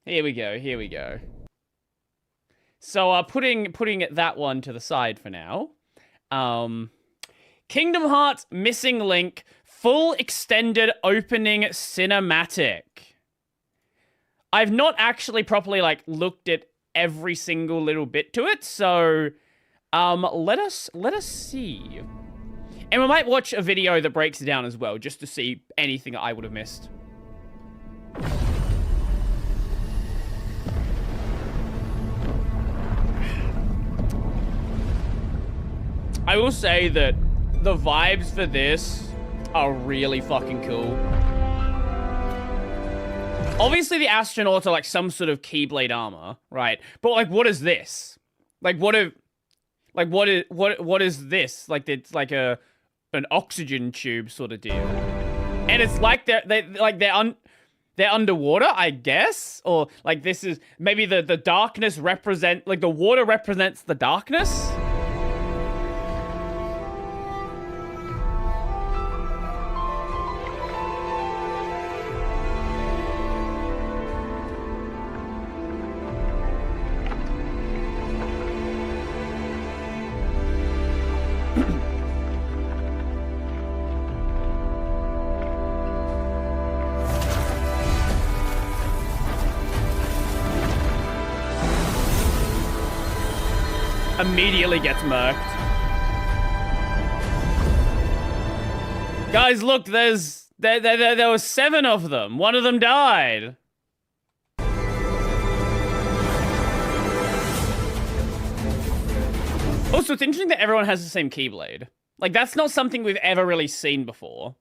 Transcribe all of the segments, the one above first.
Here we go. Here we go. So, putting that one to the side for now. Kingdom Hearts Missing Link full extended opening cinematic. I've not actually properly like looked at every single little bit to it, so let us see. And we might watch a video that breaks it down as well, just to see anything that I would have missed. I will say that the vibes for this are really fucking cool. Obviously, the astronauts are like some sort of Keyblade armor, right? But like, what is this? Like, what is this? Like, it's like an oxygen tube sort of deal, and it's like they're underwater, I guess, or like this is maybe the darkness represent like the water represents the darkness. Immediately gets murked. Guys, look, there were 7 of them. One of them died. Also, it's interesting that everyone has the same Keyblade. Like, that's not something we've ever really seen before.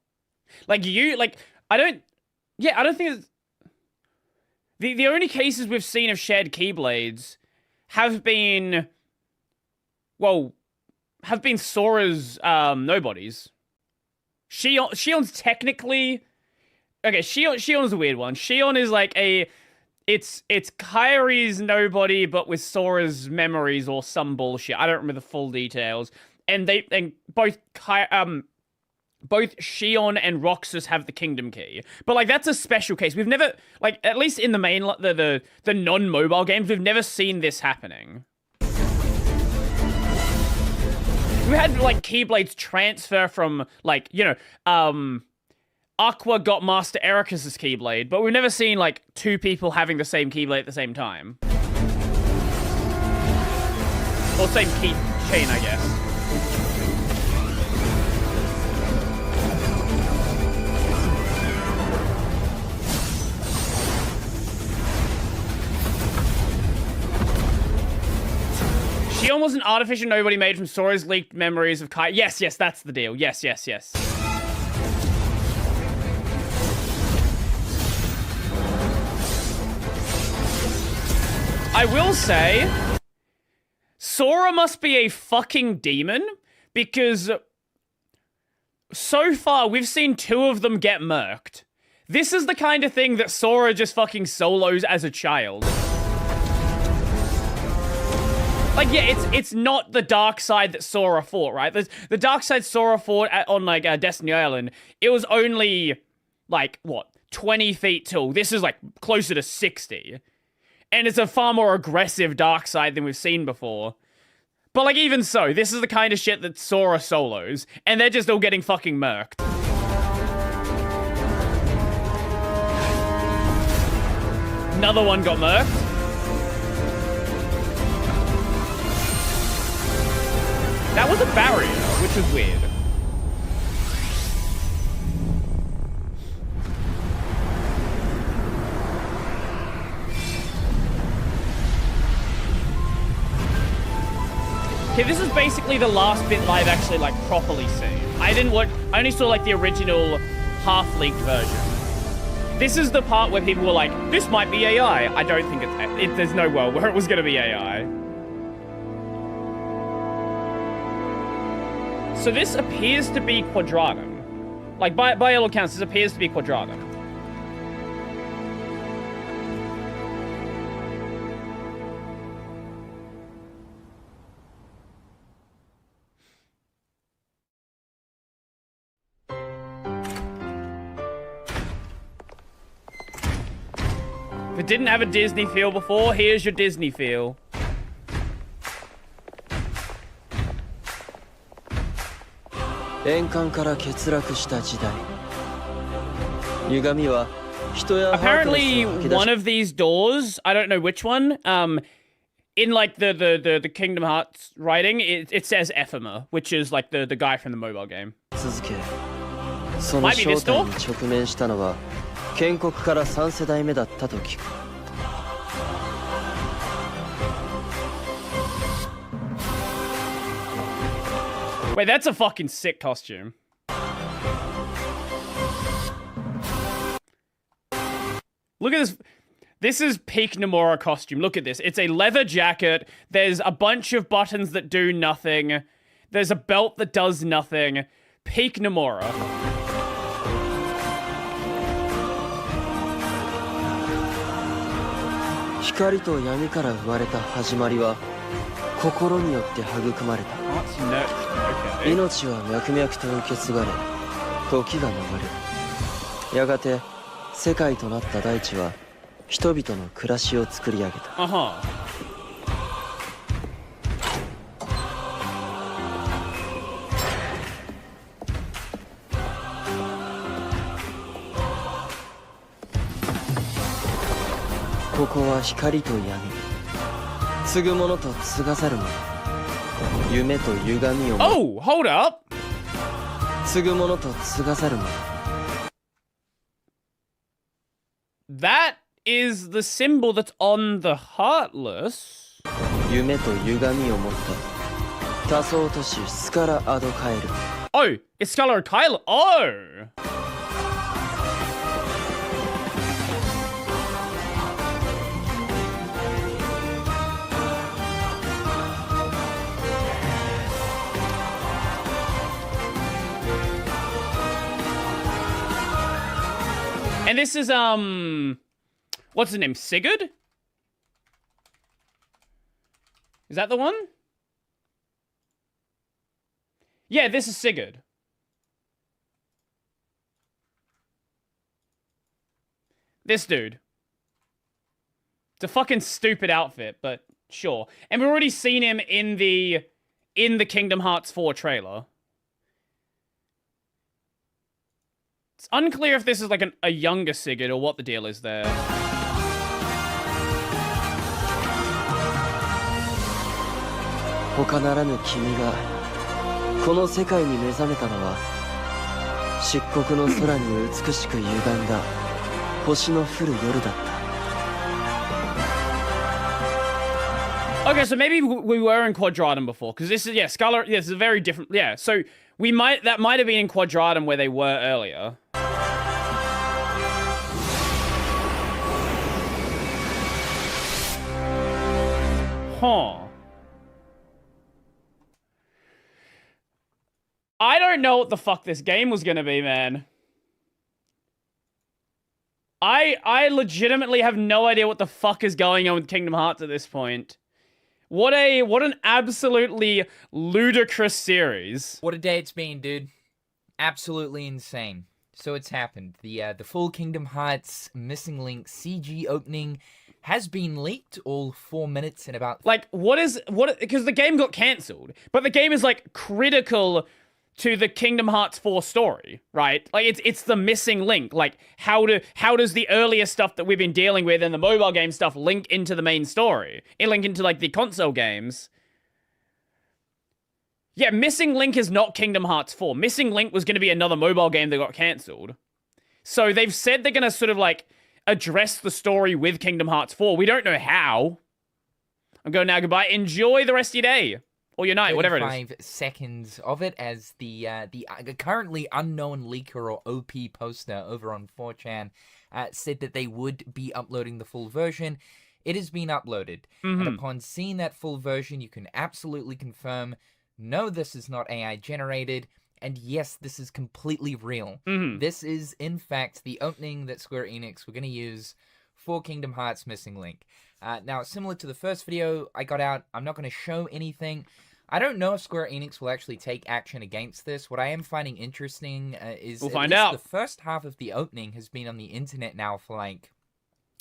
Like, I don't think it's... The only cases we've seen of shared Keyblades have been... Well, have been Sora's nobodies. Shion's technically... Okay, Shion's a weird one. Shion is like a... It's Kairi's nobody, but with Sora's memories or some bullshit. I don't remember the full details. And both Shion and Roxas have the Kingdom Key. But like that's a special case. We've never like at least in the main the non-mobile games, we've never seen this happening. We had like Keyblades transfer from like, you know, Aqua got Master Ericus's Keyblade, but we've never seen like 2 people having the same Keyblade at the same time. Or same key chain, I guess. Shion was an artificial nobody made from Sora's leaked memories of Kai. Yes, that's the deal. Yes. I will say, Sora must be a fucking demon, because so far we've seen 2 of them get murked. This is the kind of thing that Sora just fucking solos as a child. Like, yeah, it's not the dark side that Sora fought, right? The dark side Sora fought on, like, Destiny Island, it was only, like, what, 20 feet tall. This is, like, closer to 60. And it's a far more aggressive dark side than we've seen before. But, like, even so, this is the kind of shit that Sora solos, and they're just all getting fucking murked. Another one got murked. That was a barrier, which was weird. Okay, this is basically the last bit I've actually, like, properly seen. I only saw, like, the original half-leaked version. This is the part where people were like, this might be AI. I don't think there's no world where it was gonna be AI. So this appears to be Quadratum. Like, by all accounts, this appears to be Quadratum. it didn't have a Disney feel before, here's your Disney feel. Apparently, one of these doors, I don't know which one, in like the Kingdom Hearts writing, it says Ephema, which is like the guy from the mobile game. Might be this door? Wait, that's a fucking sick costume. Look at this. This is peak Nomura costume. Look at this. It's a leather jacket. There's a bunch of buttons that do nothing. There's a belt that does nothing. Peak Nomura. Oh, hold up. That is the symbol that's on the Heartless. Oh, it's Scarlet Kylo. Oh. And this is, what's his name? Sigurd? Is that the one? Yeah, this is Sigurd. This dude. It's a fucking stupid outfit, but sure. And we've already seen him in the Kingdom Hearts 4 trailer. It's unclear if this is like a younger Sigurd or what the deal is there. Okay, so maybe we were in Quadratum before, because this is, yeah, Scarlet, yeah, this is a very different, yeah, so that might have been in Quadratum where they were earlier. Huh. I don't know what the fuck this game was gonna be, man. I legitimately have no idea what the fuck is going on with Kingdom Hearts at this point. What an absolutely ludicrous series. What a day it's been, dude. Absolutely insane. So it's happened. The full Kingdom Hearts Missing Link CG opening has been leaked, all 4 minutes and about... Like, because the game got cancelled, but the game is, like, critical to the Kingdom Hearts 4 story, right? Like, it's the missing link. Like, how does the earlier stuff that we've been dealing with and the mobile game stuff link into the main story? It link into, like, the console games. Yeah, Missing Link is not Kingdom Hearts 4. Missing Link was going to be another mobile game that got cancelled. So they've said they're going to sort of, like, address the story with Kingdom Hearts 4. We don't know how. I'm going now. Goodbye. Enjoy the rest of your day. Or your night, whatever it is. 5 seconds of it as the currently unknown leaker or OP poster over on 4chan said that they would be uploading the full version. It has been uploaded. And upon seeing that full version, you can absolutely confirm, no, this is not AI generated. And yes, this is completely real. This is, in fact, the opening that Square Enix were going to use for Kingdom Hearts Missing Link. Now, similar to the first video I got out, I'm not going to show anything. I don't know if Square Enix will actually take action against this. What I am finding interesting is we'll find out. The first half of the opening has been on the internet now for like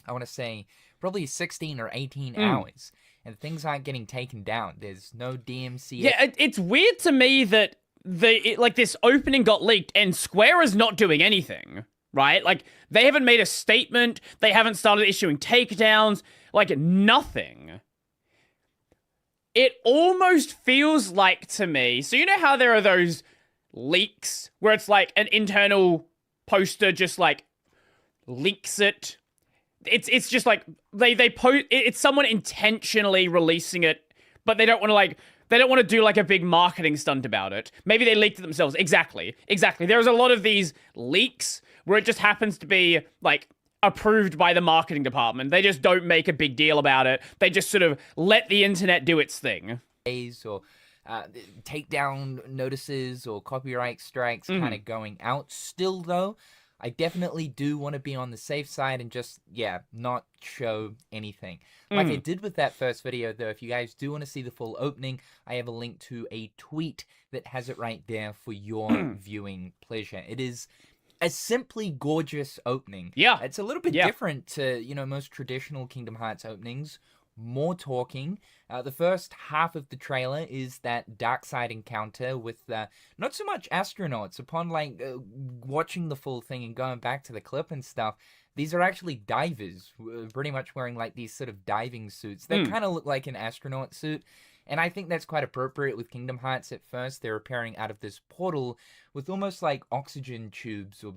I want to say, probably 16 or 18 hours. And things aren't getting taken down. There's no DMC. Yeah, it's weird to me that this opening got leaked and Square is not doing anything, right? Like, they haven't made a statement. They haven't started issuing takedowns. Like, nothing. It almost feels like to me, so you know how there are those leaks where it's like an internal poster just like leaks it? It's just like they post. It's someone intentionally releasing it, but they don't want to do like a big marketing stunt about it. Maybe they leaked it themselves. Exactly. There's a lot of these leaks where it just happens to be like approved by the marketing department. They just don't make a big deal about it. They just sort of let the internet do its thing. Or takedown notices or copyright strikes kind of going out. Still, though, I definitely do want to be on the safe side and just, not show anything. Like I did with that first video, though, if you guys do want to see the full opening, I have a link to a tweet that has it right there for your viewing pleasure. It is a simply gorgeous opening. Yeah. It's a little bit different to, most traditional Kingdom Hearts openings. More talking. The first half of the trailer is that dark side encounter with not so much astronauts. Upon watching the full thing and going back to the clip and stuff, these are actually divers, pretty much wearing like these sort of diving suits. They kind of look like an astronaut suit. And I think that's quite appropriate with Kingdom Hearts at first. They're appearing out of this portal with almost like oxygen tubes or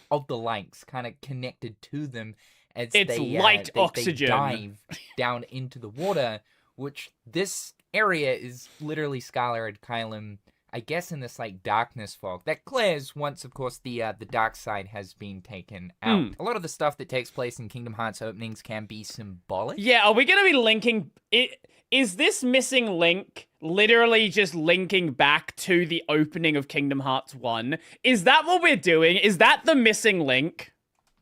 of the likes kind of connected to them. As light oxygen. They dive down into the water, which this area is literally Scarlet Kylam, I guess, in this like darkness fog that clears once, of course, the dark side has been taken out. A lot of the stuff that takes place in Kingdom Hearts openings can be symbolic. Yeah, are we going to be linking it? Is this missing link literally just linking back to the opening of Kingdom Hearts 1? Is that what we're doing? Is that the missing link?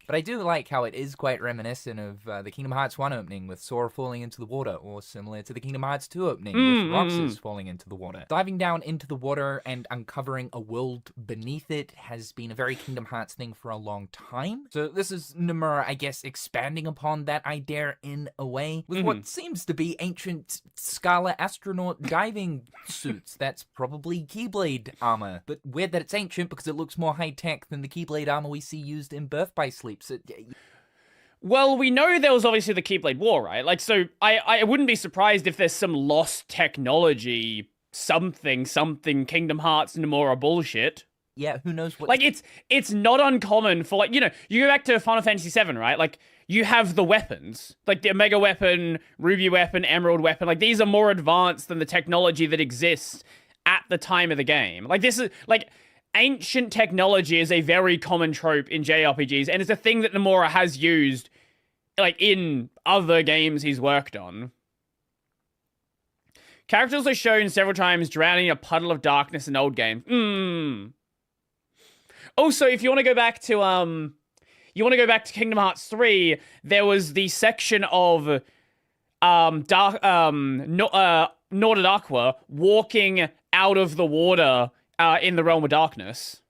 But I do like how it is quite reminiscent of the Kingdom Hearts 1 opening with Sora falling into the water, or similar to the Kingdom Hearts 2 opening with Roxas falling into the water. Diving down into the water and uncovering a world beneath it has been a very Kingdom Hearts thing for a long time. So this is Nomura, I guess, expanding upon that idea in a way with what seems to be ancient Scala astronaut diving suits. That's probably Keyblade armor. But weird that it's ancient because it looks more high-tech than the Keyblade armor we see used in Birth by Sleep. So, well, we know there was obviously the Keyblade War, right? Like, so I wouldn't be surprised if there's some lost technology, something Kingdom Hearts Nomura bullshit. Yeah, who knows what... Like, it's not uncommon for, like, you go back to Final Fantasy VII, right? Like, you have the weapons. Like, the Omega Weapon, Ruby Weapon, Emerald Weapon. Like, these are more advanced than the technology that exists at the time of the game. Like, this is, like... Ancient technology is a very common trope in JRPGs, and it's a thing that Nomura has used, like, in other games he's worked on. Characters are shown several times drowning in a puddle of darkness in old games. Also, if you want to go back to, Kingdom Hearts 3, there was the section of, Northern Aqua walking out of the water in the Realm of Darkness.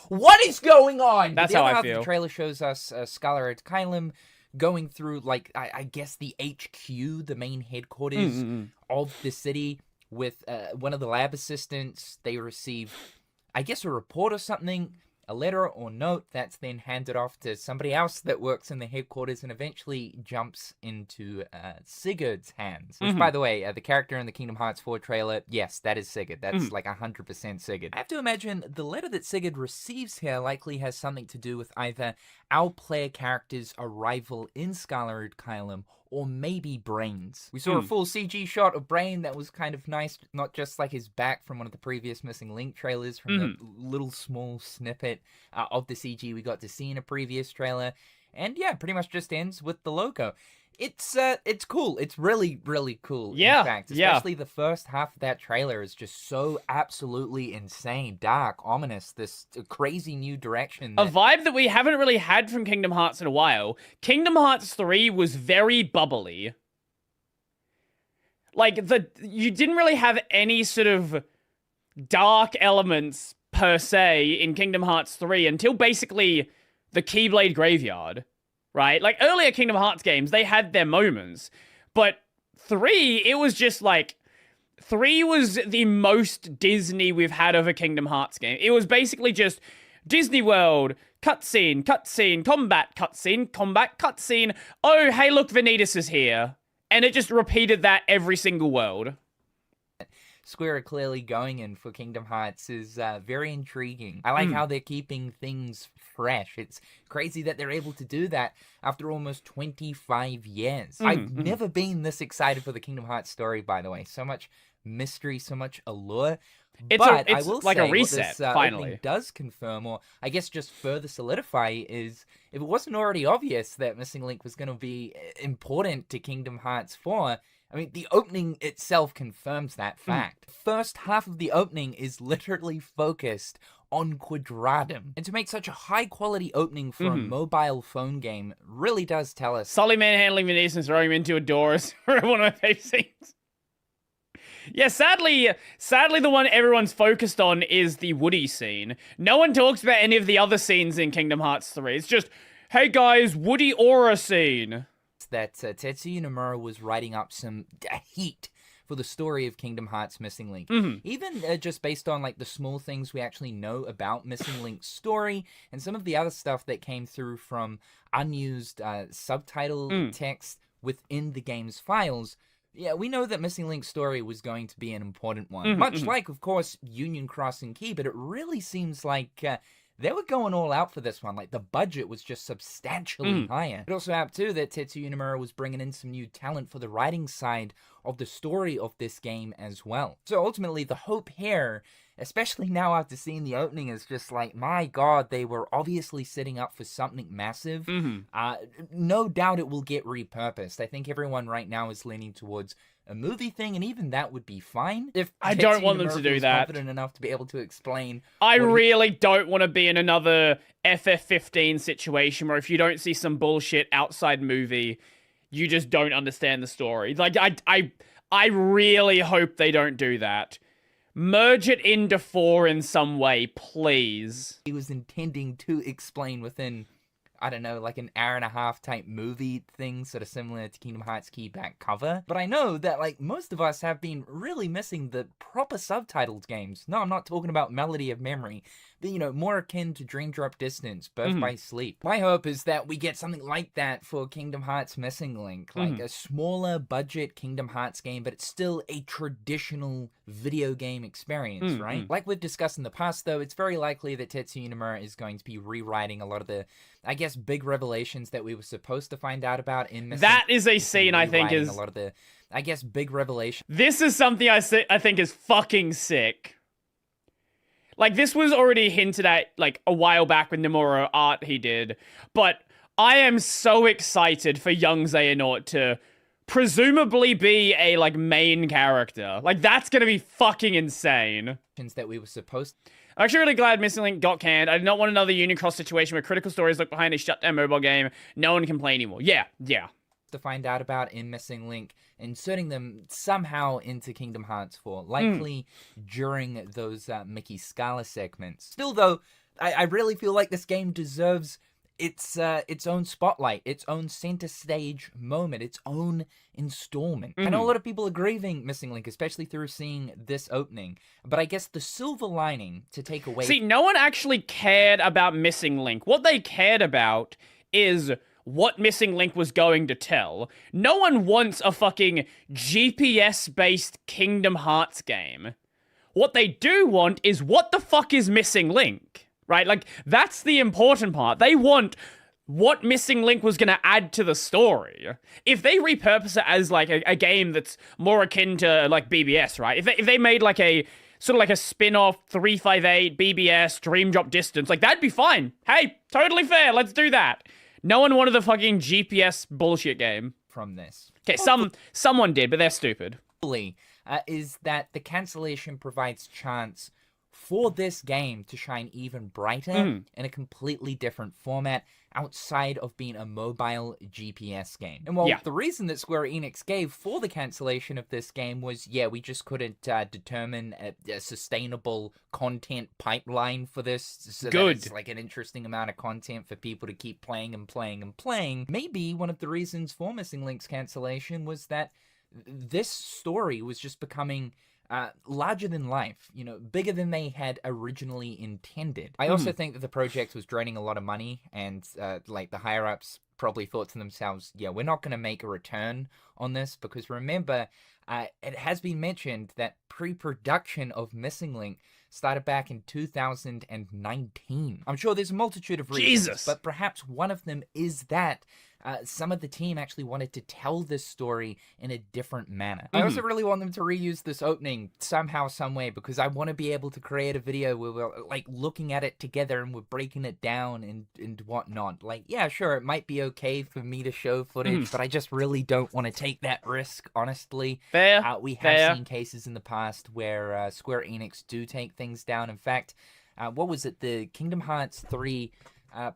What is going on? That's the how other I half feel. The trailer shows us Scarlet Kylam going through, like, I guess the HQ, the main headquarters of the city, with one of the lab assistants. They receive, I guess, a report or something, a letter or note that's then handed off to somebody else that works in the headquarters and eventually jumps into Sigurd's hands. Which, by the way, the character in the Kingdom Hearts 4 trailer, yes, that is Sigurd. That's like 100% Sigurd. I have to imagine the letter that Sigurd receives here likely has something to do with either our player character's arrival in Scarlet Kylam or maybe Brain's. We saw a full CG shot of Brain that was kind of nice, not just like his back from one of the previous Missing Link trailers, from the little small snippet of the CG we got to see in a previous trailer. And yeah, pretty much just ends with the logo. It's cool. It's really, really cool. Yeah, in fact, especially the first half of that trailer is just so absolutely insane, dark, ominous, this crazy new direction. A vibe that we haven't really had from Kingdom Hearts in a while. Kingdom Hearts 3 was very bubbly. Like, you didn't really have any sort of dark elements per se in Kingdom Hearts 3 until basically the Keyblade Graveyard. right? Like, earlier Kingdom Hearts games, they had their moments. But 3, it was just like... 3 was the most Disney we've had of a Kingdom Hearts game. It was basically just Disney World, cutscene, cutscene, combat, cutscene, combat, cutscene. Oh, hey, look, Vanitas is here. And it just repeated that every single world. Square are clearly going in for Kingdom Hearts is very intriguing. I like how they're keeping things fresh. It's crazy that they're able to do that after almost 25 years. I've never been this excited for the Kingdom Hearts story, by the way. So much mystery, so much allure. It's I will like say a reset, what this finally. opening does confirm, or I guess just further solidify, is if it wasn't already obvious that Missing Link was going to be important to Kingdom Hearts 4, I mean, the opening itself confirms that fact. First half of the opening is literally focused on Quadratum. And to make such a high-quality opening for a mobile phone game really does tell us... Sully manhandling Vanitas and throwing him into a door is one of my favorite scenes. Yeah, sadly, the one everyone's focused on is the Woody scene. No one talks about any of the other scenes in Kingdom Hearts 3. It's just, hey guys, Woody aura scene. That Tetsuya Nomura was writing up some heat for the story of Kingdom Hearts Missing Link. Even just based on like the small things we actually know about Missing Link's story and some of the other stuff that came through from unused subtitle text within the game's files. Yeah, we know that Missing Link's story was going to be an important one. Much like, of course, Union Cross and Key, but it really seems like... they were going all out for this one. Like, the budget was just substantially higher. It also happened, too, that Tetsuya Nomura was bringing in some new talent for the writing side of the story of this game as well. So, ultimately, the hope here, especially now after seeing the opening, is just like, my god, they were obviously setting up for something massive. No doubt it will get repurposed. I think everyone right now is leaning towards a movie thing, and even that would be fine. If I don't want them to do that. Confident enough to be able to explain. I really don't want to be in another FF15 situation where if you don't see some bullshit outside movie, you just don't understand the story. Like, I really hope they don't do that. Merge it into 4 in some way, please. He was intending to explain within, I don't know, like an hour-and-a-half type movie thing, sort of similar to Kingdom Hearts Key back cover. But I know that, like, most of us have been really missing the proper subtitled games. No, I'm not talking about Melody of Memory, but, you know, more akin to Dream Drop Distance, Birth by Sleep. My hope is that we get something like that for Kingdom Hearts Missing Link, like a smaller budget Kingdom Hearts game, but it's still a traditional video game experience, right? Like we've discussed in the past, though, it's very likely that Tetsuya Nomura is going to be rewriting a lot of the, I guess, big revelations that we were supposed to find out about in Missing. That is a scene I think is... a lot of the, I guess, big revelations. This is something I think is fucking sick. Like, this was already hinted at, like, a while back with Nomura art he did, but I am so excited for young Xehanort to presumably be a, like, main character. Like, that's gonna be fucking insane. That we were supposed... I'm actually really glad Missing Link got canned. I did not want another Union Cross situation where critical stories look behind a shutdown mobile game. No one can play anymore. Yeah. To find out about in Missing Link, inserting them somehow into Kingdom Hearts 4, likely during those Mickey Scala segments. Still, though, I really feel like this game deserves its own spotlight, its own center stage moment, its own installment. I know a lot of people are grieving Missing Link, especially through seeing this opening, but I guess the silver lining to take away... See, no one actually cared about Missing Link. What they cared about is what Missing Link was going to tell. No one wants a fucking GPS-based Kingdom Hearts game. What they do want is what the fuck is Missing Link, right? Like, that's the important part. They want what Missing Link was going to add to the story. If they repurpose it as, like, a game that's more akin to, like, BBS, right? If they made, like, a sort of like a spin-off 358 BBS Dream Drop Distance, like, that'd be fine. Hey, totally fair. Let's do that. No one wanted the fucking GPS bullshit game. From this. Okay, someone did, but they're stupid. Is that the cancellation provides chance for this game to shine even brighter in a completely different format outside of being a mobile GPS game. And while the reason that Square Enix gave for the cancellation of this game was, we just couldn't determine a sustainable content pipeline for this, so that it's like an interesting amount of content for people to keep playing and playing and playing. Maybe one of the reasons for Missing Link's cancellation was that this story was just becoming larger than life, bigger than they had originally intended. I also think that the project was draining a lot of money, and like the higher ups probably thought to themselves, we're not going to make a return on this, because remember, it has been mentioned that pre-production of Missing Link started back in 2019. I'm sure there's a multitude of reasons, but perhaps one of them is that some of the team actually wanted to tell this story in a different manner. I also really want them to reuse this opening somehow, some way, because I want to be able to create a video where we're like looking at it together and we're breaking it down and whatnot. Like, sure, it might be okay for me to show footage, but I just really don't want to take that risk, honestly. Fair. We have seen cases in the past where Square Enix do take things down. In fact, what was it? The Kingdom Hearts 3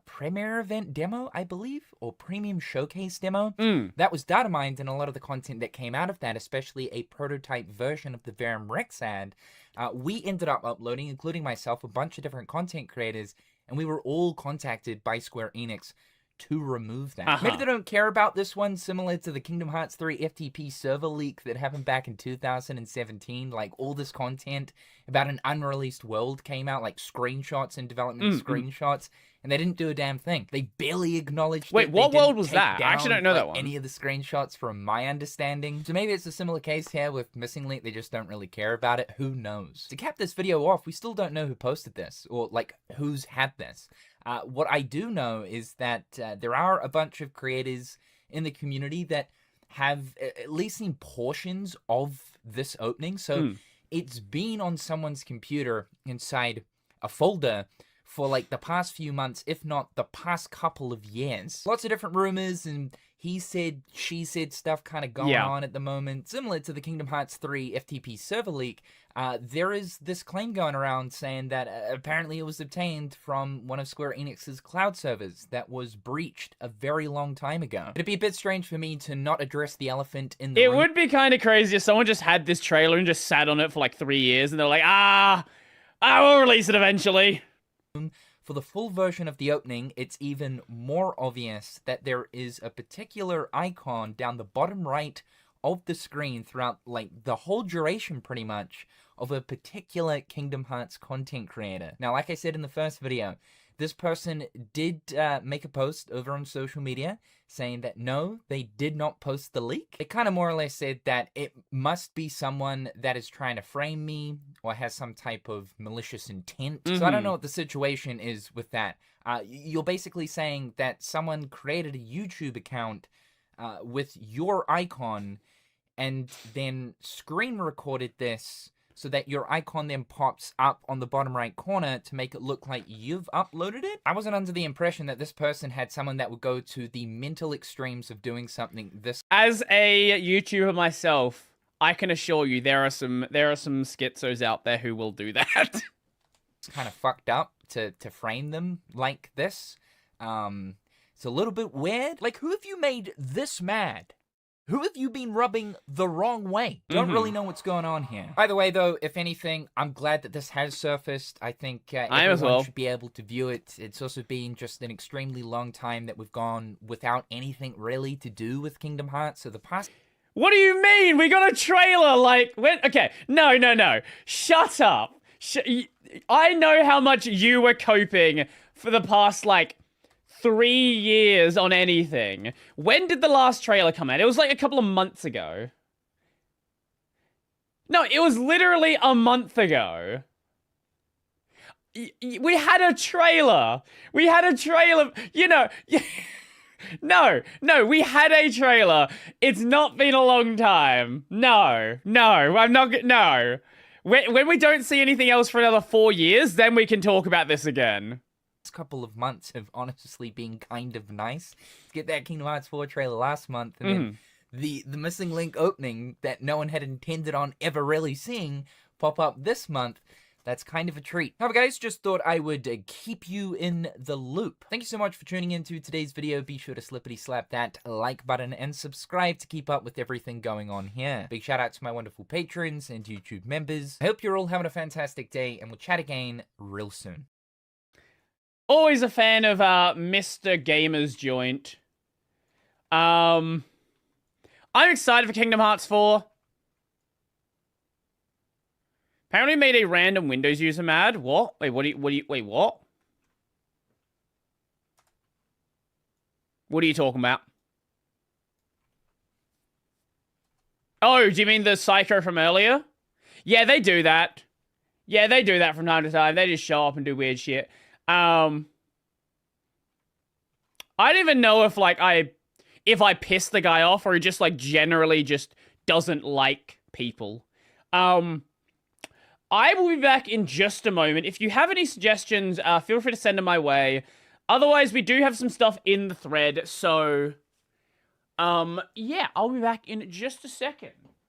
premiere event demo, I believe, or premium showcase demo. That was data mined, and a lot of the content that came out of that, especially a prototype version of the Verum Rex ad, we ended up uploading, including myself, a bunch of different content creators, and we were all contacted by Square Enix to remove that. Maybe they don't care about this one, similar to the Kingdom Hearts 3 FTP server leak that happened back in 2017. Like, all this content about an unreleased world came out, like screenshots and development screenshots, and they didn't do a damn thing. They barely acknowledged Wait, it. what world was that? I actually don't know that one. Any of the screenshots, from my understanding. So maybe it's a similar case here with Missing Link. They just don't really care about it. Who knows? To cap this video off, we still don't know who posted this, or like who's had this. What I do know is that there are a bunch of creators in the community that have at least seen portions of this opening. So it's been on someone's computer inside a folder for like the past few months, if not the past couple of years. Lots of different rumors and he said, she said stuff kind of going on at the moment. Similar to the Kingdom Hearts 3 FTP server leak, there is this claim going around saying that apparently it was obtained from one of Square Enix's cloud servers that was breached a very long time ago. It'd be a bit strange for me to not address the elephant in the room. It would be kind of crazy if someone just had this trailer and just sat on it for like 3 years and they're like, we'll release it eventually. For the full version of the opening, it's even more obvious that there is a particular icon down the bottom right of the screen throughout like the whole duration pretty much of a particular Kingdom Hearts content creator. Now, like I said in the first video, this person did make a post over on social media saying that no, they did not post the leak. They kind of more or less said that it must be someone that is trying to frame me or has some type of malicious intent. So I don't know what the situation is with that. You're basically saying that someone created a YouTube account with your icon and then screen recorded this so that your icon then pops up on the bottom right corner to make it look like you've uploaded it. I wasn't under the impression that this person had someone that would go to the mental extremes of doing something this. As a YouTuber myself, I can assure you there are some schizos out there who will do that. It's kind of fucked up to frame them like this. It's a little bit weird. Like, who have you made this mad? Who have you been rubbing the wrong way? Don't really know what's going on here. Either way, though, if anything, I'm glad that this has surfaced. I think everyone should be able to view it. It's also been just an extremely long time that we've gone without anything really to do with Kingdom Hearts. So the past... What do you mean? We got a trailer, like... When... Okay, no. Shut up. I know how much you were coping for the past, like... 3 years on anything. When did the last trailer come out? It was like a couple of months ago. No, it was literally a month ago. We had a trailer. We had a trailer. You know. No, we had a trailer. It's not been a long time. No, I'm not. No. When we don't see anything else for another 4 years, then we can talk about this again. Couple of months have honestly been kind of nice. Get that Kingdom Hearts 4 trailer last month, and then the Missing Link opening that no one had intended on ever really seeing pop up this month. that's kind of a treat. However, guys, just thought I would keep you in the loop. Thank you so much for tuning into today's video. Be sure to slippity slap that like button and subscribe to keep up with everything going on here. Big shout out to my wonderful patrons and YouTube members. I hope you're all having a fantastic day, and we'll chat again real soon. Always a fan of Mr. Gamer's Joint. I'm excited for Kingdom Hearts 4. Apparently made a random Windows user mad. What? Wait, wait, what? What are you talking about? Oh, do you mean the Psycho from earlier? Yeah, they do that. Yeah, they do that from time to time. They just show up and do weird shit. I don't even know if, like, if I piss the guy off or he just, like, generally just doesn't like people. I will be back in just a moment. If you have any suggestions, feel free to send them my way. Otherwise, we do have some stuff in the thread, so... yeah, I'll be back in just a second.